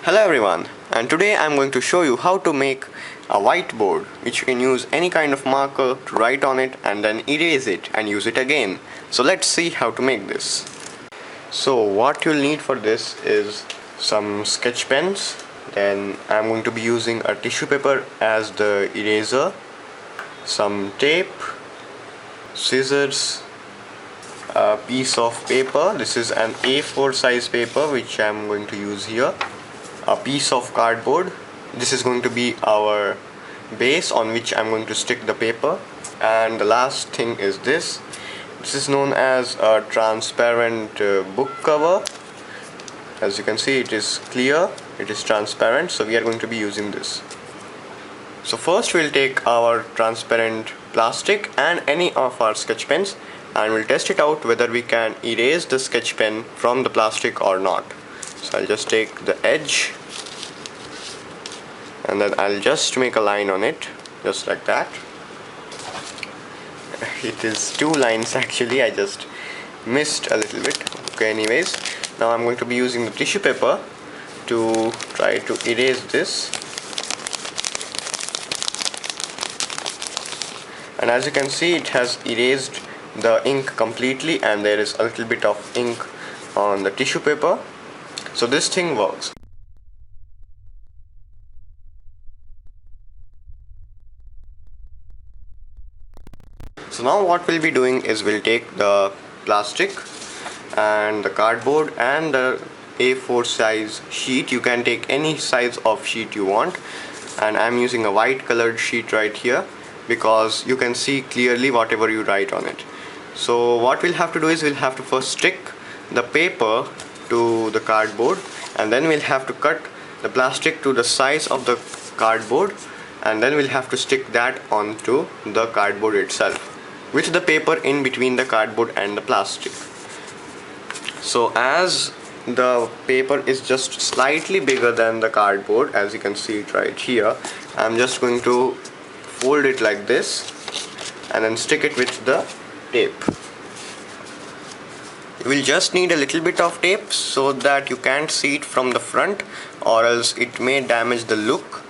Hello everyone, and today I'm going to show you how to make a whiteboard which you can use any kind of marker to write on it and then erase it and use it again. So let's see how to make this. So what you'll need for this is some sketch pens, then I'm going to be using a tissue paper as the eraser, some tape, scissors, a piece of paper. This is an A4 size paper which I'm going to use here, a piece of cardboard. This is going to be our base on which I'm going to stick the paper, and the last thing is this. This is known as a transparent book cover. As you can see, it is clear, it is transparent, so we are going to be using this. So first we'll take our transparent plastic and any of our sketch pens and we'll test it out whether we can erase the sketch pen from the plastic or not. So I'll just take the edge and then I'll just make a line on it, just like that. It is two lines actually, I just missed a little bit. Okay, anyways, now I'm going to be using the tissue paper to try to erase this. And as you can see, it has erased the ink completely and there is a little bit of ink on the tissue paper. So this thing works. So now what we'll be doing is we'll take the plastic and the cardboard and the A4 size sheet. You can take any size of sheet you want, and I'm using a white colored sheet right here because you can see clearly whatever you write on it. So what we'll have to do is we'll have to first stick the paper to the cardboard, and then we'll have to cut the plastic to the size of the cardboard, and then we'll have to stick that onto the cardboard itself with the paper in between the cardboard and the plastic. So as the paper is just slightly bigger than the cardboard, as you can see it right here, I'm just going to fold it like this and then stick it with the tape. You will just need a little bit of tape so that you can't see it from the front, or else it may damage the look.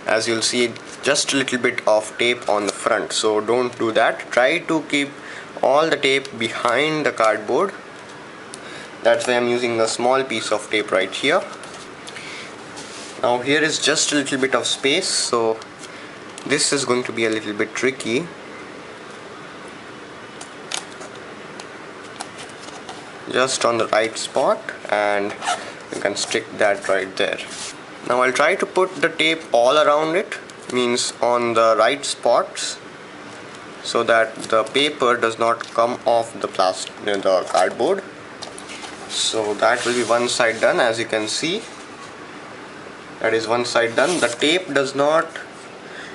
As you'll see, just a little bit of tape on the front, so don't do that. Try to keep all the tape behind the cardboard. That's why I'm using a small piece of tape right here. Now here is just a little bit of space, so this is going to be a little bit tricky. Just on the right spot, and you can stick that right there. Now I'll try to put the tape all around it, means on the right spots, so that the paper does not come off the cardboard. So that will be one side done. As you can see, that is one side done. The tape does not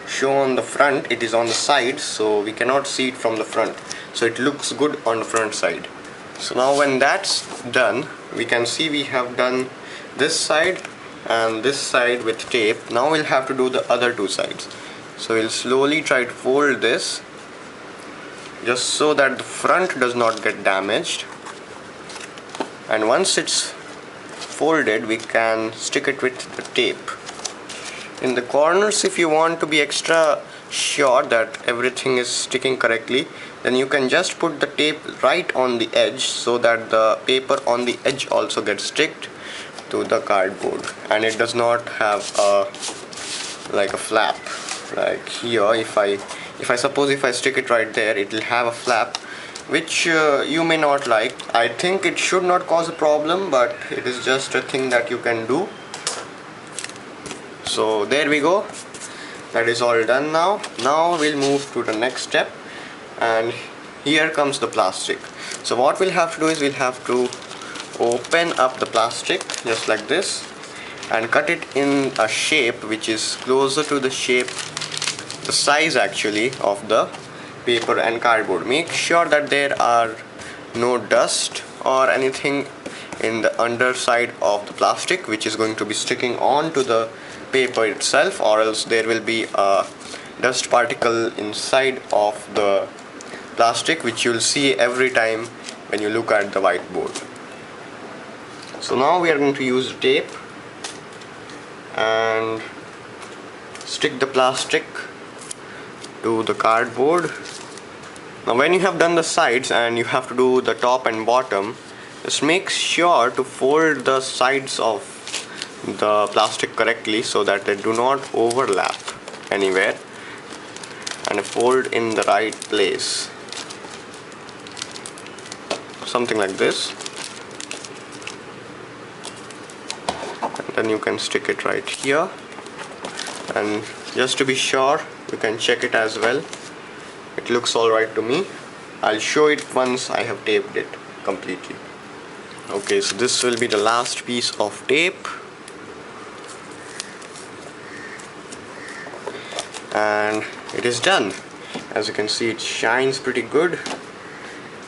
show on the front, it is on the side, so we cannot see it from the front, so it looks good on the front side. So now when that's done, we can see we have done this side and this side with tape. Now we'll have to do the other two sides. So we'll slowly try to fold this just so that the front does not get damaged, and once it's folded we can stick it with the tape. In the corners, if you want to be extra sure that everything is sticking correctly, then you can just put the tape right on the edge so that the paper on the edge also gets sticked to the cardboard and it does not have a flap like here. If I suppose if I stick it right there, it will have a flap which you may not like. I think it should not cause a problem, but it is just a thing that you can do. So there we go, that is all done. Now we'll move to the next step, and here comes the plastic. So what we'll have to do is we'll have to open up the plastic just like this and cut it in a shape which is closer to the size actually of the paper and cardboard. Make sure that there are no dust or anything in the underside of the plastic which is going to be sticking onto the paper itself, or else there will be a dust particle inside of the plastic which you'll see every time when you look at the whiteboard. So now we are going to use tape and stick the plastic to the cardboard. Now when you have done the sides and you have to do the top and bottom, just make sure to fold the sides of the plastic correctly so that they do not overlap anywhere, and fold in the right place, something like this, and then you can stick it right here. And just to be sure, you can check it as well. It looks alright to me. I'll show it once I have taped it completely. Okay, so this will be the last piece of tape, and it is done. As you can see, it shines pretty good.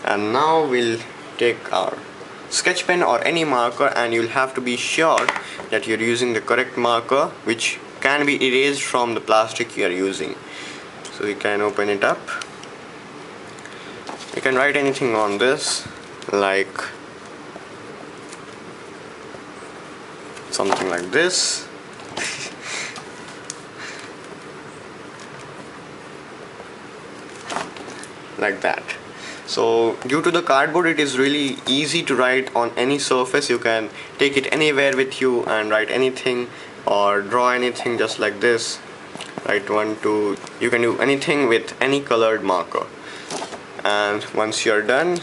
And now we'll take our sketch pen or any marker, and you'll have to be sure that you're using the correct marker, which can be erased from the plastic you are using. So you can open it up. You can write anything on this, like something like this. Like that. So due to the cardboard, it is really easy to write on any surface. You can take it anywhere with you and write anything or draw anything just like this. Write 1, 2. You can do anything with any colored marker. And once you're done,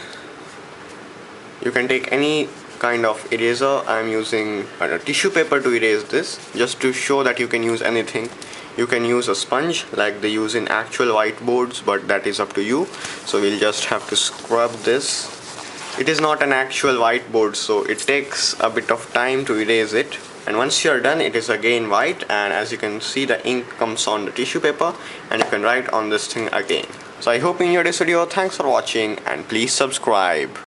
you can take any kind of eraser. I'm using a tissue paper to erase this, just to show that you can use anything. You can use a sponge like they use in actual whiteboards, but that is up to you. So we'll just have to scrub this. It is not an actual whiteboard, so it takes a bit of time to erase it. And once you're done, it is again white, and as you can see, the ink comes on the tissue paper and you can write on this thing again. So I hope you enjoyed this video. Thanks for watching, and please subscribe.